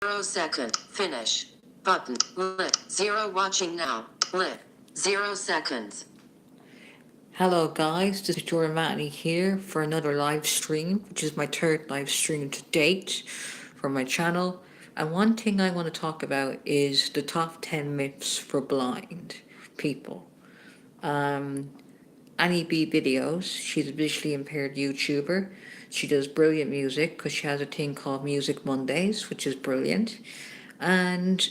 0 second. Finish. Button. Lit. 0 watching now. Lit. 0 seconds. Hello guys, this is Jordan Matney here for another live stream, which is my third live stream to date for my channel. And one thing I want to talk about is the top 10 myths for blind people. Annie B Videos, she's a visually impaired YouTuber. She does brilliant music because she has a thing called Music Mondays, which is brilliant. And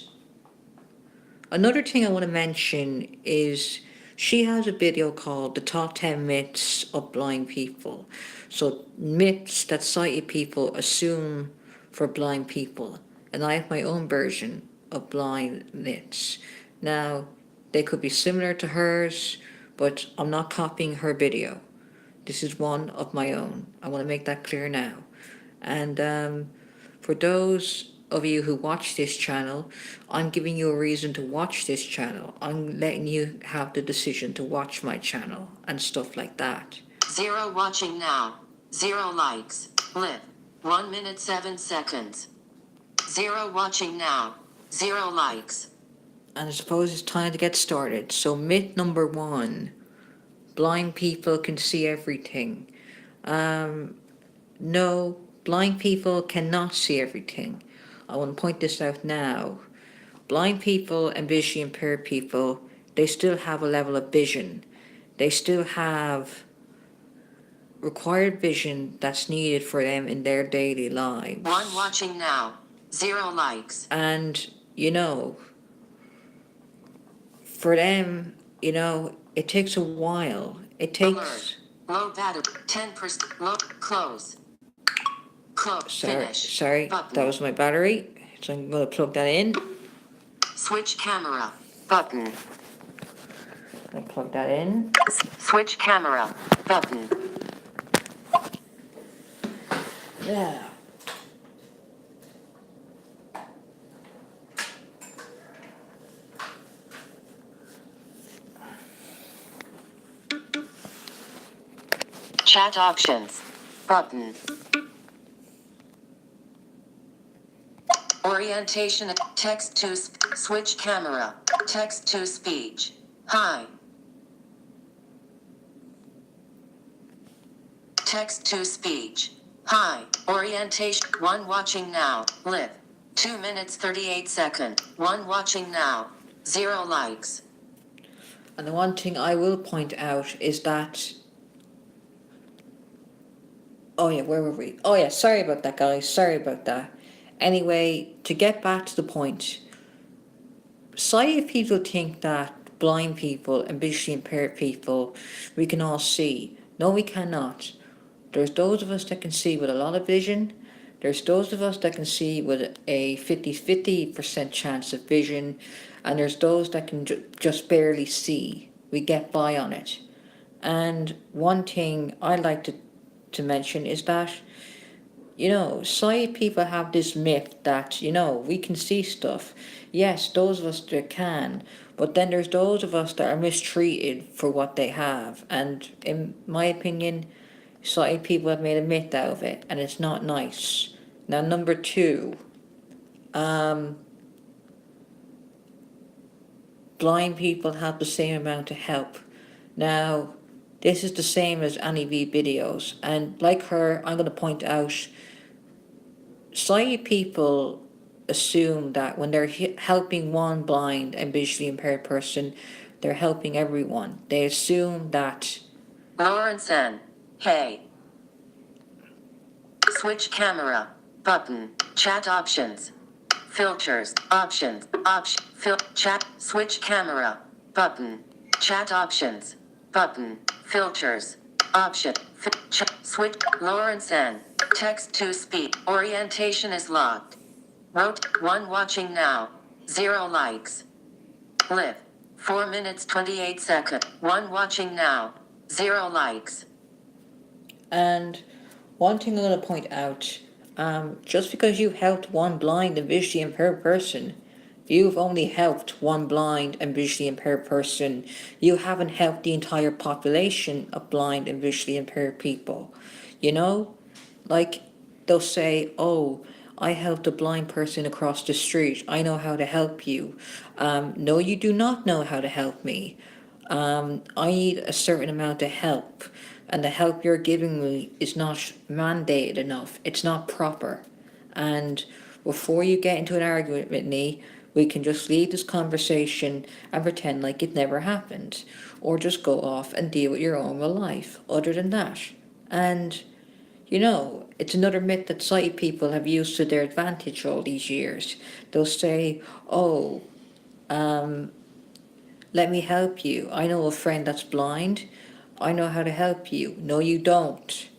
another thing I want to mention is she has a video called The Top 10 Myths of Blind People. So, myths that sighted people assume for blind people. And I have my own version of blind myths. Now, they could be similar to hers, but I'm not copying her video. This is one of my own. I want to make that clear now. And for those of you who watch this channel, I'm giving you a reason to watch this channel. I'm letting you have the decision to watch my channel and stuff like that. 0 watching now. 0 likes. Live. 1 minute 7 seconds. 0 watching now. 0 likes. And I suppose it's time to get started. So myth number 1. Blind people can see everything. No, blind people cannot see everything. I want to point this out now. Blind people and visually impaired people, they still have a level of vision. They still have required vision that's needed for them in their daily lives. 1 watching now. 0 likes. And, for them, it takes a while. It takes... Alert. Low battery. 10%. Low. Close. Sorry, button. That was my battery. So I'm going to plug that in. Switch camera. Button. I plug that in. Switch camera. Button. Yeah. Chat options. Button. Orientation. Text to switch camera. Text to speech. Hi. Text to speech. Hi. Orientation. 1 watching now. Live. 2 minutes 38 seconds. 1 watching now. 0 likes. And the one thing I will point out is that... Oh yeah, where were we? Oh yeah, sorry about that, guys. Sorry about that. Anyway, to get back to the point, sighted people think that blind people and visually impaired people, we can all see. No, we cannot. There's those of us that can see with a lot of vision. There's those of us that can see with a 50% chance of vision. And there's those that can just barely see. We get by on it. And one thing I like to mention is that sighted people have this myth that, we can see stuff. Yes, those of us that can, but then there's those of us that are mistreated for what they have. And in my opinion, sighted people have made a myth out of it, and it's not nice. Now, number 2, blind people have the same amount of help. Now, this is the same as Annie V Videos, and like her, I'm going to point out, sighted people assume that when they're helping one blind and visually impaired person, they're helping everyone. They assume that... Lawrence N. Hey. Switch camera. Button. Chat options. Filters. Options. Chat. Switch camera. Button. Chat options. Button. Filters. Option. Switch. Lawrence N. Text to speech. Orientation is locked. Wrote. 1 watching now. 0 likes. Live. 4 minutes 28 seconds. 1 watching now. 0 likes. And one thing I'm going to point out, just because you've helped one blind and visually impaired person, you've only helped one blind and visually impaired person. You haven't helped the entire population of blind and visually impaired people. Like, they'll say, oh, I helped a blind person across the street. I know how to help you. No, you do not know how to help me. I need a certain amount of help, and the help you're giving me is not mandated enough. It's not proper. And before you get into an argument with me, we can just leave this conversation and pretend like it never happened, or just go off and deal with your own real life, other than that. And it's another myth that sighted people have used to their advantage all these years. They'll say, oh, let me help you. I know a friend that's blind. I know how to help you. No, you don't.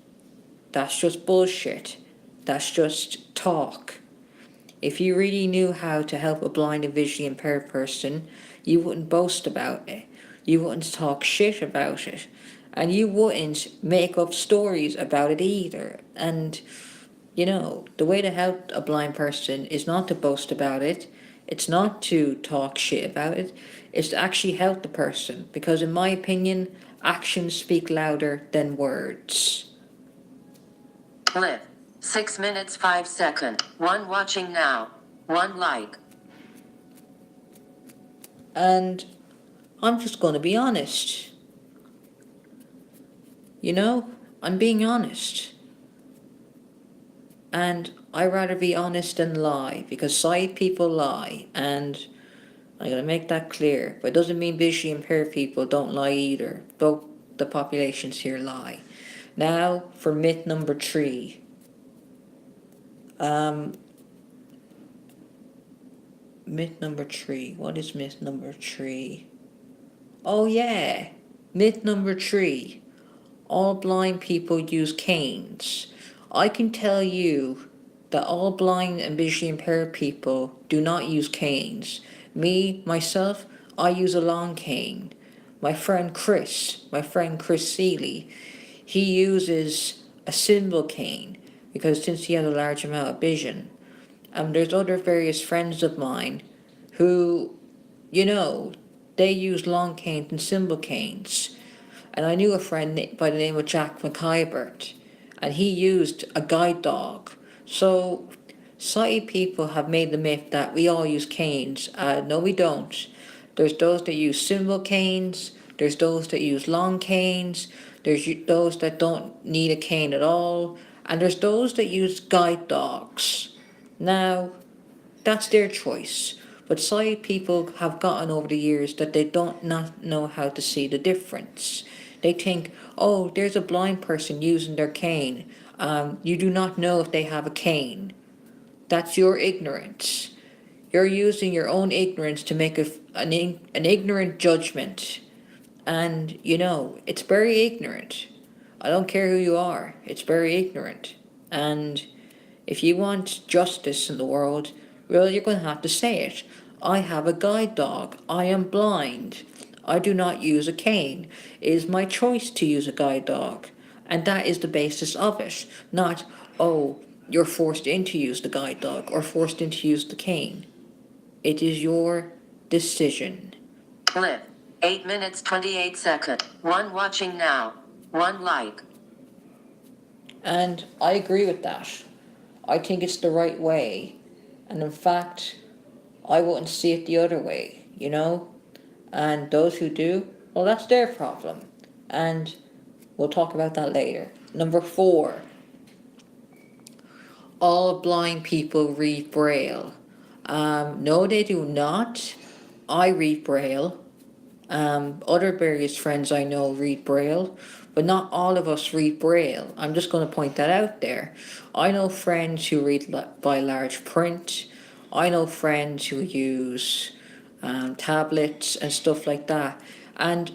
That's just bullshit. That's just talk. If you really knew how to help a blind and visually impaired person, you wouldn't boast about it. You wouldn't talk shit about it. And you wouldn't make up stories about it either. And, the way to help a blind person is not to boast about it. It's not to talk shit about it. It's to actually help the person. Because in my opinion, actions speak louder than words. Live. 6 minutes 5 seconds. 1 watching now. 1 like. And I'm just going to be honest. I'm being honest. And I rather be honest than lie, because sighted people lie, and I'm going to make that clear. But it doesn't mean visually impaired people don't lie either. Both the populations here lie. Now for myth number 3. Myth number 3. What is myth number 3? Oh yeah, myth number 3. All blind people use canes. I can tell you that all blind and visually impaired people do not use canes. Myself, I use a long cane. My friend Chris Seeley, he uses a symbol cane because since he has a large amount of vision. There's other various friends of mine who, they use long canes and symbol canes. And I knew a friend by the name of Jack McIvert, and he used a guide dog. So, sighted people have made the myth that we all use canes. No, we don't. There's those that use symbol canes, there's those that use long canes, there's those that don't need a cane at all, and there's those that use guide dogs. Now, that's their choice. But sighted people have gotten over the years that they don't not know how to see the difference. They think, oh, there's a blind person using their cane. You do not know if they have a cane. That's your ignorance. You're using your own ignorance to make an ignorant judgment. And, it's very ignorant. I don't care who you are. It's very ignorant. And if you want justice in the world, well, you're going to have to say it. I have a guide dog. I am blind. I do not use a cane. It is my choice to use a guide dog. And that is the basis of it. Not, oh, you're forced in to use the guide dog or forced in to use the cane. It is your decision. Live. 8 minutes 28 seconds. 1 watching now. 1 like. And I agree with that. I think it's the right way. And in fact, I wouldn't see it the other way, And those who do, well, that's their problem. And we'll talk about that later. Number 4. All blind people read Braille. No, they do not. I read Braille. Other various friends I know read Braille, but not all of us read Braille. I'm just going to point that out there. I know friends who read by large print. I know friends who use tablets and stuff like that. And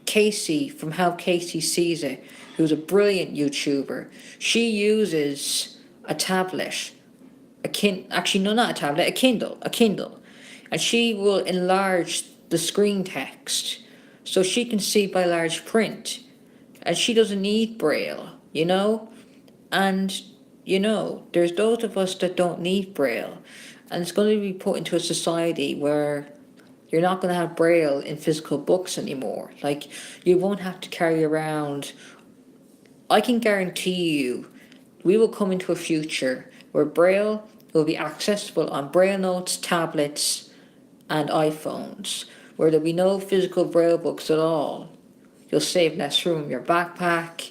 Casey, from How Casey Sees It, who's a brilliant YouTuber, she uses a tablet. Actually, no, not a tablet, a Kindle. And she will enlarge the screen text so she can see by large print. And she doesn't need Braille, And, there's those of us that don't need Braille. And it's going to be put into a society where you're not going to have Braille in physical books anymore. Like, you won't have to carry around. I can guarantee you, we will come into a future where Braille will be accessible on Braille notes, tablets, and iPhones, where there'll be no physical Braille books at all. You'll save less room in your backpack,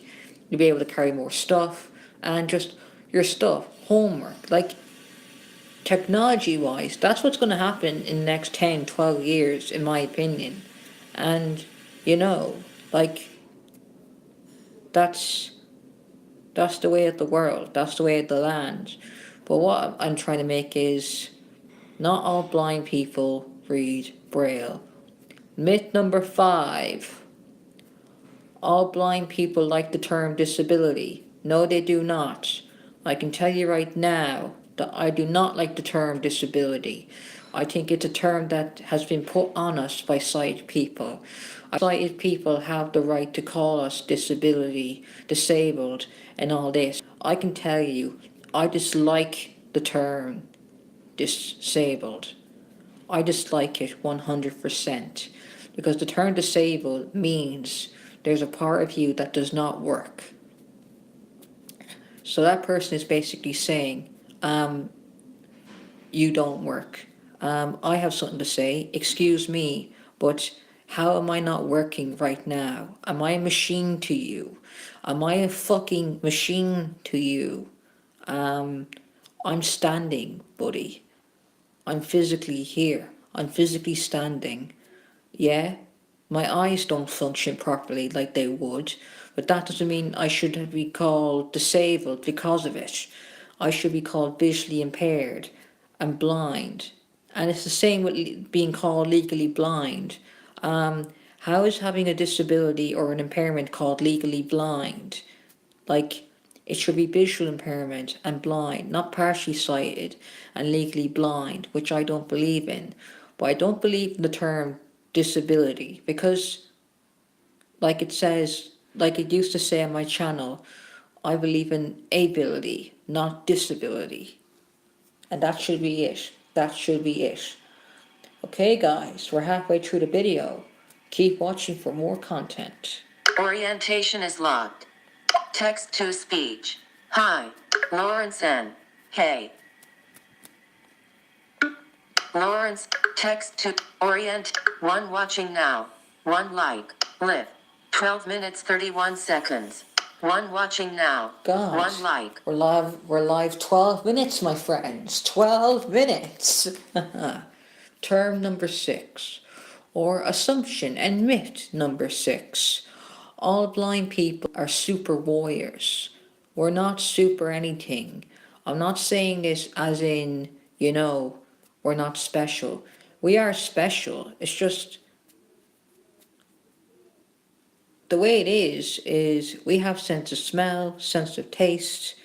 you'll be able to carry more stuff, and just your stuff, homework, like technology wise, that's what's going to happen in the next 10, 12 years, in my opinion. And, like, that's the way of the world, that's the way of the land. But what I'm trying to make is not all blind people read Braille. Myth number 5. All blind people like the term disability. No, they do not. I can tell you right now that I do not like the term disability. I think it's a term that has been put on us by sighted people. Sighted people have the right to call us disability, disabled, and all this. I can tell you, I dislike the term disabled. I dislike it 100%, because the term disabled means there's a part of you that does not work. So that person is basically saying, you don't work. I have something to say. Excuse me, but how am I not working right now? Am I a machine to you? Am I a fucking machine to you? I'm standing, buddy. I'm physically here. I'm physically standing. Yeah, my eyes don't function properly like they would, but that doesn't mean I should be called disabled because of it. I should be called visually impaired and blind. And it's the same with being called legally blind. How is having a disability or an impairment called legally blind? Like, it should be visual impairment and blind, not partially sighted and legally blind, which I don't believe in. But I don't believe in the term disability because, like it says, like it used to say on my channel, I believe in ability, not disability. And that should be it. That should be it. Okay, guys, we're halfway through the video. Keep watching for more content. Orientation is locked. Text to speech. Hi, Lawrence N. Hey. Lawrence, text to orient. 1 watching now. 1 like. Live. 12 minutes 31 seconds. 1 watching now. God, 1 like. We're live 12 minutes, my friends. 12 minutes. Term number 6, or assumption and myth number 6. All blind people are super warriors. We're not super anything. I'm not saying this as in, we're not special. We are special. It's just the way it is we have sense of smell, sense of taste,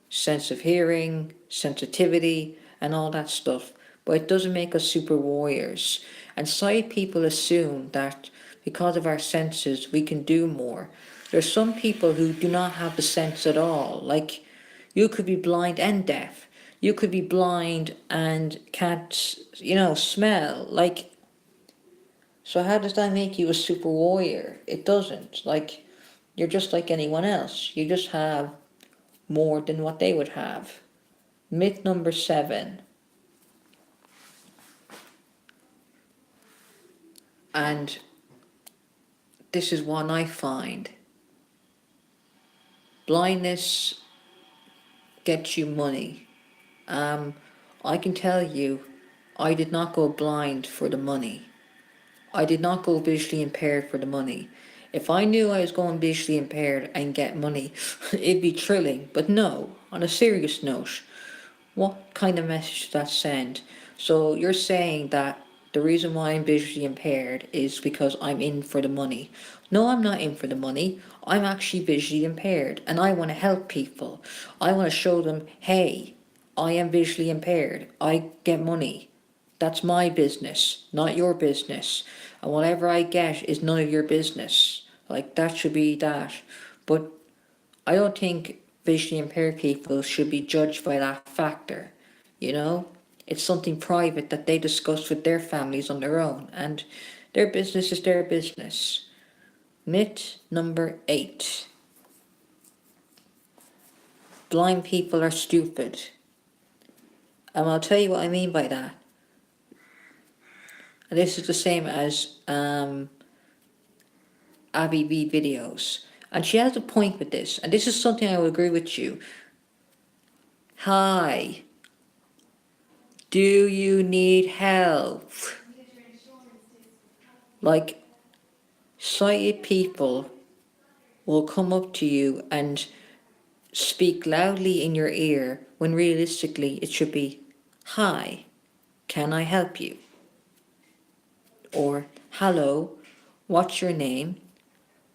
sense of hearing, sensitivity, and all that stuff. But it doesn't make us super warriors. And sighted people assume that because of our senses, we can do more. There's some people who do not have the sense at all. Like, you could be blind and deaf. You could be blind and can't, smell. Like, so how does that make you a super warrior? It doesn't. Like, you're just like anyone else. You just have more than what they would have. Myth number 7. And this is one I find. Blindness gets you money. I can tell you, I did not go blind for the money. I did not go visually impaired for the money. If I knew I was going visually impaired and get money, it'd be thrilling. But no, on a serious note, what kind of message does that send? So you're saying that the reason why I'm visually impaired is because I'm in for the money. No, I'm not in for the money. I'm actually visually impaired and I want to help people. I want to show them, hey, I am visually impaired. I get money. That's my business, not your business. And whatever I get is none of your business. Like, that should be that. But I don't think visually impaired people should be judged by that factor. It's something private that they discuss with their families on their own, and their business is their business. Myth number 8. blind people are stupid. And I'll tell you what I mean by that. And this is the same as Abby B videos. And she has a point with this, and this is something I would agree with you. Hi, do you need help? Like, sighted people will come up to you and speak loudly in your ear when realistically it should be, hi, can I help you? Or, hello, what's your name?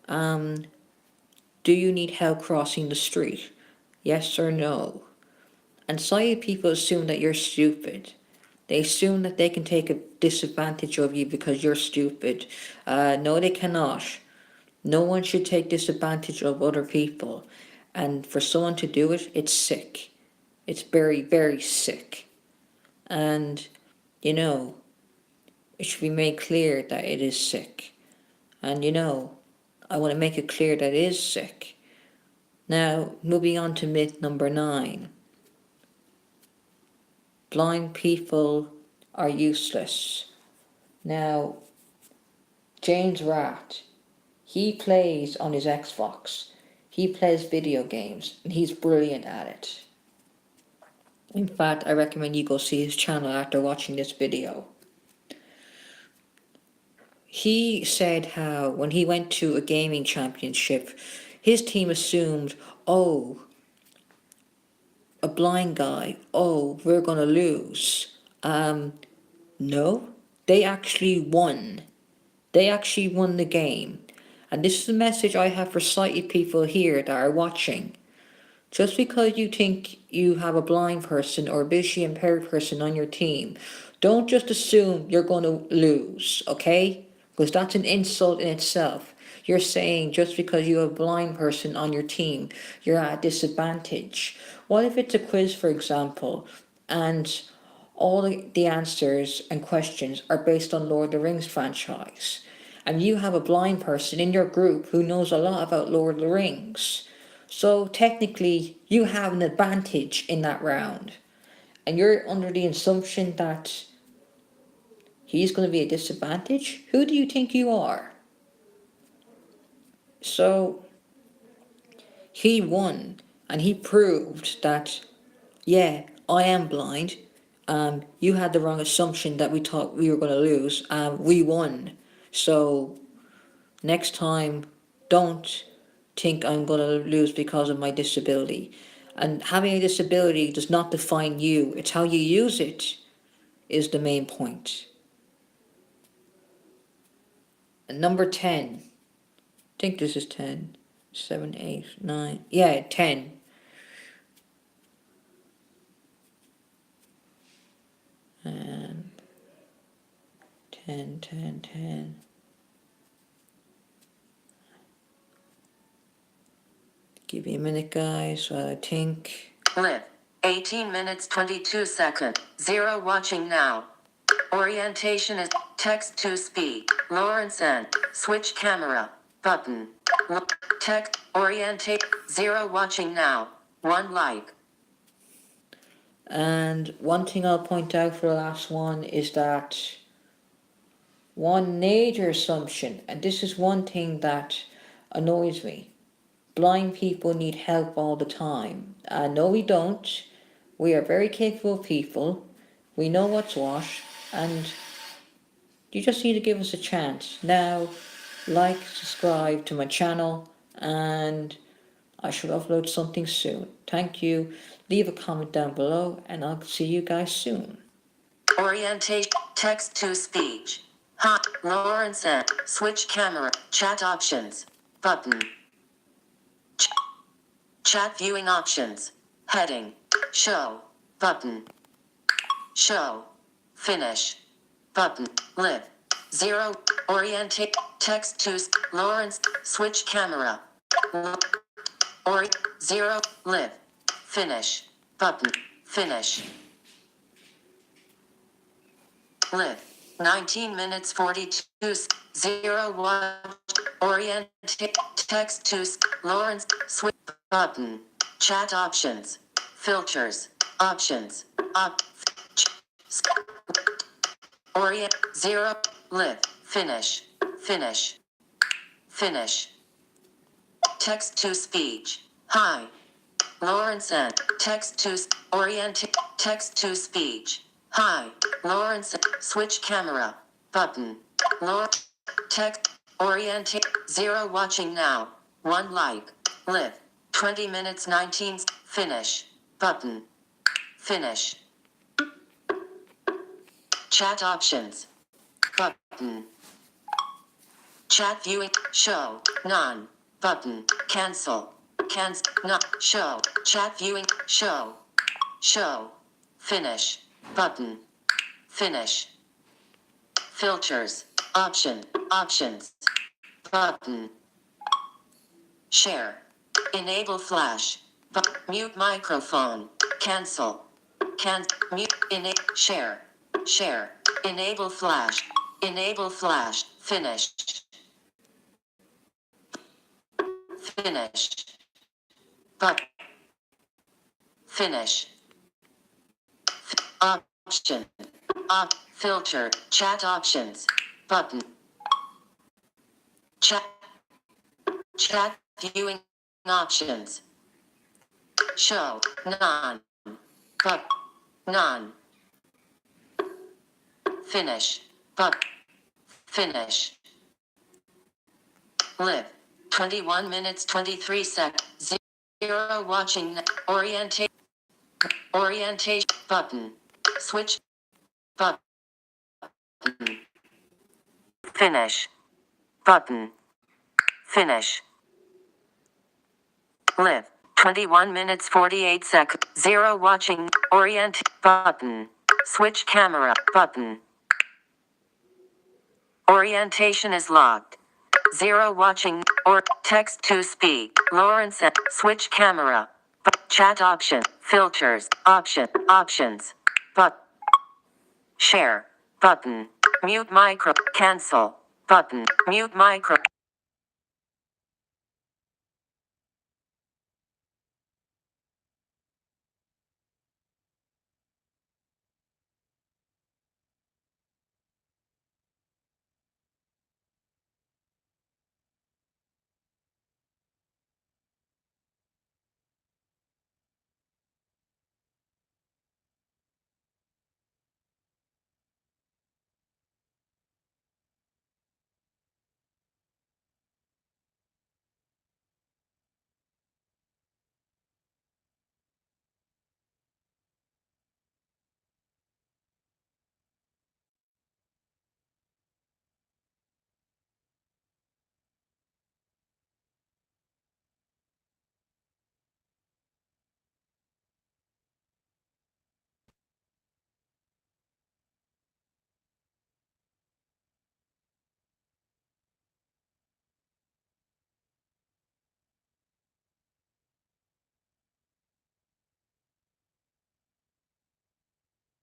Do you need help crossing the street? Yes or no? And sighted people assume that you're stupid. They assume that they can take a disadvantage of you because you're stupid. No, they cannot. No one should take disadvantage of other people. And for someone to do it, it's sick. It's very, very sick. And, you know, it should be made clear that it is sick. And, you know, I want to make it clear that it is sick. Now, moving on to myth number 9. Blind people are useless. Now, James Rat, he plays on his Xbox. He plays video games, and he's brilliant at it. In fact, I recommend you go see his channel after watching this video. He said how when he went to a gaming championship, his team assumed, oh, a blind guy, oh, we're gonna lose. No, they actually won. They actually won the game. And this is the message I have for sighted people here that are watching. Just because you think you have a blind person or a visually impaired person on your team, don't just assume you're going to lose, okay? Because that's an insult in itself. You're saying just because you have a blind person on your team, you're at a disadvantage. What if it's a quiz, for example, and all the answers and questions are based on Lord of the Rings franchise, and you have a blind person in your group who knows a lot about Lord of the Rings? So technically, you have an advantage in that round. And you're under the assumption that he's going to be a disadvantage? Who do you think you are? So, he won. And he proved that, yeah, I am blind. You had the wrong assumption that we thought we were going to lose. We won. So, next time, don't think I'm going to lose because of my disability. And having a disability does not define you. It's how you use it is the main point. And number 10. I think this is 10. 7, 8, 9. Yeah, 10. And 10, 10, 10. Give me a minute, guys, while I think. Live. 18 minutes 22 seconds. 0 watching now. Orientation is text to speak. Lawrence and switch camera. Button. Text. Orientate. 0 watching now. 1 like. And one thing I'll point out for the last one is that one major assumption, and this is one thing that annoys me. Blind people need help all the time. No, we don't. We are very capable people. We know what's what, and you just need to give us a chance. Now, like, subscribe to my channel, and I should upload something soon. Thank you. Leave a comment down below, and I'll see you guys soon. Orientation. Text to speech. Hot. Lawrence and switch camera. Chat options. Button. Chat viewing options. Heading. Show. Button. Show. Finish. Button. Live. 0. Orientate. Text to Lawrence. Switch camera. Or 0. Live. Finish. Button. Finish. Live. 19 minutes 42. 0. Watch. Orientate. Text to Lawrence. Switch. Button. Chat options. Filters. Options. Orient. 0. Live. Finish. Finish. Finish. Text to speech. Hi. Lawrence and text to orient. Text to speech. Hi. Lawrence. Switch camera. Button. Text. Orientate. 0 watching now. 1 like. Live. 20 minutes 19. Finish. Button. Finish. Chat options. Button. Chat viewing. Show. None. Button. Cancel. Cancel. Not. Show. Chat viewing. Show. Show. Finish. Button. Finish. Filters. Option. Options. Button. Share. Enable flash. Mute microphone. Cancel. Mute. Share. Share. Enable flash. Enable flash. Finish. Finish. Finish. Option. Filter. Chat options. Button. Chat. Chat viewing options. Show. None. None. Finish. Finish. Live. 21 minutes 23 seconds. 0 watching. Orientation. Orientation. Button. Switch. Button. Finish. Button. Finish. Live. 21 minutes 48 seconds. 0 watching. Orient. Button. Switch camera. Button. Orientation is locked. 0 watching. Or text to speak. Lawrence. Switch camera. Chat option. Filters. Options. Share. Button. Mute micro. Cancel. Button. Mute micro.